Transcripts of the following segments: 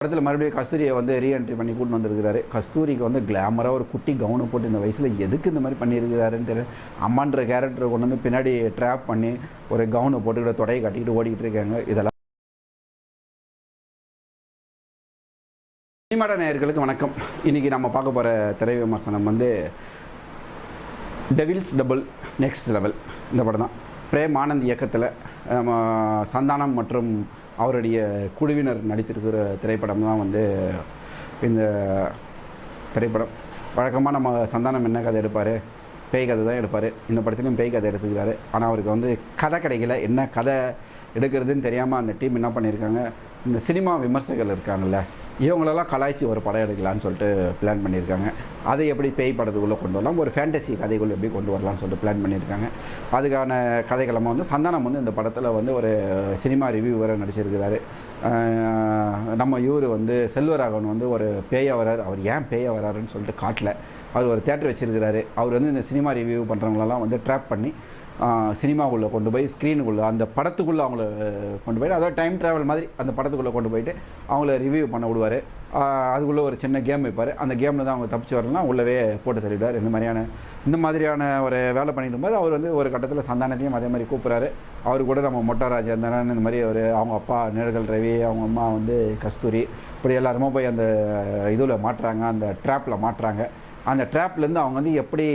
படத்தில் மறுபடியும் கஸ்தூரியை வந்து ரீஎன்ட்ரி பண்ணி கூட்டு வந்திருக்கிறாரு. கஸ்தூரிக்கு வந்து கிளாமராக ஒரு குட்டி கவுனை போட்டு இந்த வயசில் எதுக்கு இந்த மாதிரி பண்ணியிருக்கிறாருன்னு தெரியல. அம்மான்ற கேரக்டரை கொண்டு வந்து பின்னாடி ட்ராப் பண்ணி ஒரு கவுனை போட்டுக்கிட்ட தொடையை கட்டிக்கிட்டு ஓடிக்கிட்டு இருக்காங்க. இதெல்லாம் சினிமாட நேயர்களுக்கு வணக்கம். இன்றைக்கி நம்ம பார்க்க போகிற திரை விமர்சனம் வந்து டெவில்ஸ் டபுள் நெக்ஸ்ட் லெவல். இந்த படம் தான் பிரேம் ஆனந்த் இயக்கத்தில் நம்ம சந்தானம் மற்றும் அவருடைய குழுவினர் நடித்திருக்கிற திரைப்படம் தான் வந்து இந்த திரைப்படம். வழக்கமாக நம்ம சந்தானம் என்ன கதை எடுப்பார், பேய் கதை தான் எடுப்பார். இந்த படத்துலையும் பேய் கதை எடுத்துக்கிறாரு. ஆனால் அவருக்கு வந்து கதை கிடைக்கல. என்ன கதை எடுக்கிறதுன்னு தெரியாமல் அந்த டீம் என்ன பண்ணியிருக்காங்க, இந்த சினிமா விமர்சகர்கள் இருக்காங்கல்ல, இவங்களெல்லாம் கலாய்ச்சி ஒரு படம் எடுக்கலான்னு சொல்லிட்டு பிளான் பண்ணியிருக்காங்க. அதை எப்படி பேய் படத்துக்குள்ளே கொண்டு வரலாம், ஒரு ஃபேண்டசி கதைக்குள்ளே எப்படி கொண்டு வரலான்னு சொல்லிட்டு பிளான் பண்ணியிருக்காங்க. அதுக்கான கதைக்களமாக வந்து சந்தானம் வந்து இந்த படத்தில் வந்து ஒரு சினிமா ரிவ்யூவராக நடிச்சிருக்கிறாரு. நம்ம இவர் வந்து செல்வராகவன் வந்து ஒரு பேய வரார். அவர் ஏன் பேய வராருன்னு சொல்லிட்டு காட்டல. அவர் ஒரு தேட்டர் வச்சுருக்கிறாரு. அவர் வந்து இந்த சினிமா ரிவ்யூ பண்ணுறவங்களெல்லாம் வந்து ட்ராப் பண்ணி சினிமாவுக்குள்ளே கொண்டு போய் ஸ்க்ரீனுக்குள்ளே அந்த படத்துக்குள்ளே அவங்கள கொண்டு போய்ட்டு, அதாவது டைம் ட்ராவல் மாதிரி அந்த படத்துக்குள்ளே கொண்டு போயிட்டு அவங்கள ரிவ்யூ பண்ண விடுவார். அதுக்குள்ளே ஒரு சின்ன கேம் வைப்பார். அந்த கேமில் தான் அவங்க தப்பிச்சு வரலாம், உள்ளவே போட்டு தள்ளிவிடுவார். இந்த மாதிரியான ஒரு வேலை பண்ணிட்டு இருக்கும்போது அவர் வந்து ஒரு கட்டத்தில் சந்தானத்தையும் அதே மாதிரி கூப்பிட்றாரு. அவர் கூட நம்ம மொட்டராஜ் இருந்தாலும் இந்த மாதிரி ஒரு அவங்க அப்பா நிழல்கள் ரவி, அவங்க அம்மா வந்து கஸ்தூரி, இப்படி எல்லாருமே போய் அந்த இதில் மாட்டுறாங்க, அந்த ட்ராப்பில் மாட்டுறாங்க. அந்த ட்ராப்லேருந்து அவங்க வந்து எப்படி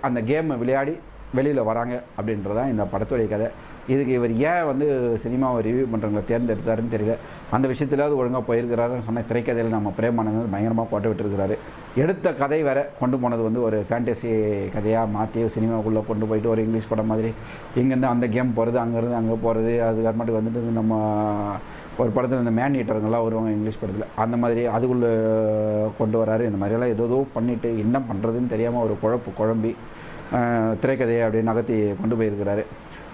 அந்த கேமை விளையாடி வெளியில் வராங்க அப்படின்றதான் இந்த படத்துடைய கதை. இதுக்கு இவர் ஏன் வந்து சினிமாவை ரிவ்யூ பண்ணுறவங்களை தேர்ந்தெடுத்தாருன்னு தெரியல. அந்த விஷயத்திலாவது ஒழுங்காக போயிருக்கிறாருன்னு சொன்ன திரைக்கதையில் நம்ம பிரேமானந்த் பயங்கரமாக போட்டு விட்டுருக்கிறாரு. எடுத்த கதை வேற கொண்டு போனது வந்து ஒரு ஃபேண்டசி கதையாக மாற்றி சினிமாவுக்குள்ளே கொண்டு போயிட்டு ஒரு இங்கிலீஷ் படம் மாதிரி இங்கேருந்து அந்த கேம் போகிறது, அங்கேருந்து அங்கே போகிறது, அதுக்கப்புறமாட்டு வந்துட்டு நம்ம ஒரு படத்தில் இந்த மேன் ஈட்டருங்கெல்லாம் வருவாங்க இங்கிலீஷ் படத்தில், அந்த மாதிரி அதுக்குள்ளே கொண்டு வராரு. இந்த மாதிரியெல்லாம் ஏதோ பண்ணிவிட்டு என்ன பண்ணுறதுன்னு தெரியாமல் ஒரு குழம்பி திரைக்கதையை அப்படியே நகர்த்தி கொண்டு போயிருக்கிறாரு.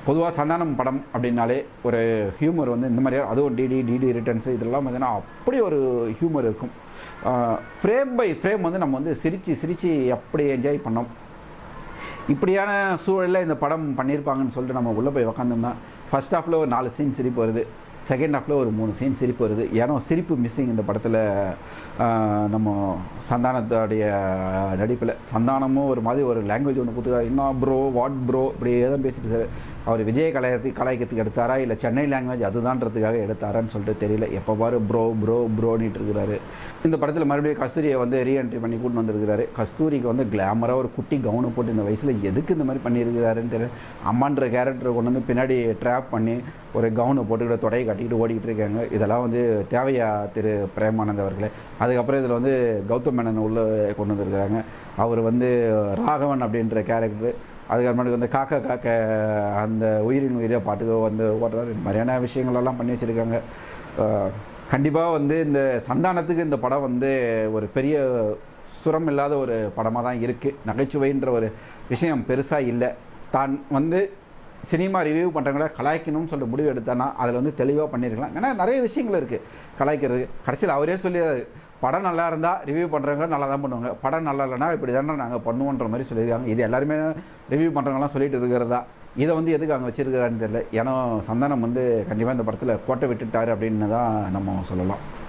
பொதுவாக சந்தானம் படம் அப்படின்னாலே ஒரு ஹியூமர் வந்து இந்த மாதிரியா, அதுவும் டிடி ரிட்டர்ன்ஸு இதெல்லாம் பார்த்தீங்கன்னா அப்படி ஒரு ஹியூமர் இருக்கும். ஃப்ரேம் பை ஃப்ரேம் வந்து நம்ம வந்து சிரித்து அப்படி என்ஜாய் பண்ணோம். இப்படியான சூழலில் இந்த படம் பண்ணியிருப்பாங்கன்னு சொல்லிட்டு நம்ம உள்ளே போய் உக்காந்தோம்னா ஃபர்ஸ்ட் ஹாஃபில் ஒரு 4 சீன் சிரிப்பு வருது, செகண்ட் ஹாஃபில் ஒரு 3 சீன் சிரிப்பு வருது. ஏன்னா சிரிப்பு மிஸ்ஸிங் இந்த படத்தில். நம்ம சந்தானத்தோடைய நடிப்பில் சந்தானமும் ஒரு மாதிரி ஒரு லாங்குவேஜ் ஒன்று கொடுத்துருக்காரு. இன்னும் ப்ரோ வாட் ப்ரோ இப்படியே தான் பேசிட்டு இருக்காரு. அவர் விஜய் கலாய்க்கிறதுக்கு எடுத்தாரா இல்லை சென்னை லாங்குவேஜ் அதுதான்றதுக்காக எடுத்தாரான்னு சொல்லிட்டு தெரியல. எப்போ பாரு ப்ரோன்னிட்டு இருக்கிறாரு. இந்த படத்தில் மறுபடியும் கஸ்தூரியை வந்து ரீஎன்ட்ரி பண்ணி கூட்டு வந்திருக்கிறாரு. கஸ்தூரிக்கு வந்து கிளாமராக ஒரு குட்டி கவுனை போட்டு இந்த வயசில் எதுக்கு இந்த மாதிரி பண்ணியிருக்கிறாருன்னு தெரியல. அம்மான்ற கேரக்டரை கொண்டு வந்து பின்னாடி ட்ராப் பண்ணி ஒரு கவுனை போட்டுக்கிட்ட தொடையை கட்டிக்கிட்டு ஓடிக்கிட்டு இருக்காங்க. இதெல்லாம் வந்து தேவையா திரு பிரேமானந்த் அவர்களே? அதுக்கப்புறம் இதில் வந்து கௌதம் மேனன் உள்ளே கொண்டு வந்திருக்கிறாங்க. அவர் வந்து ராகவன் அப்படின்ற கேரக்டர், அதுக்கப்புறமேட்டுக்கு வந்து காக்க அந்த உயிரின் உயிரை பாட்டுக்கு வந்து ஓட்டுறாரு. இந்த மாதிரியான விஷயங்களெல்லாம் பண்ணி வச்சுருக்காங்க. கண்டிப்பாக வந்து இந்த சந்தானத்துக்கு இந்த படம் வந்து ஒரு பெரிய சுரம் இல்லாத ஒரு படமாக தான் இருக்குது. நகைச்சுவைன்ற ஒரு விஷயம் பெருசாக இல்லை. தான் வந்து சினிமா ரிவ்யூ பண்ணுறவங்கள கலாய்க்கணும்னு சொல்லிட்டு முடிவு எடுத்தானா அதில் வந்து தெளிவாக பண்ணியிருக்கலாம். ஏன்னா நிறைய விஷயங்கள் இருக்குது கலாய்க்கிறது. கடைசியில் அவரே சொல்லி படம் நல்லா இருந்தால் ரிவ்யூ பண்ணுறவங்க நல்லா தான் பண்ணுவாங்க, படம் நல்லா இல்லைனா இப்படி தானே நாங்கள் பண்ணுவோன்ற மாதிரி சொல்லியிருக்காங்க. இது எல்லாருமே ரிவ்யூ பண்ணுறவங்களாம் சொல்லிட்டு இருக்கிறதா. இதை வந்து எதுக்கு அங்கே வச்சிருக்கிறாருன்னு தெரியல. ஏன்னா சந்தானம் வந்து கண்டிப்பாக இந்த படத்தில் கோட்டை விட்டுட்டார் அப்படின்னு தான் நம்ம சொல்லலாம்.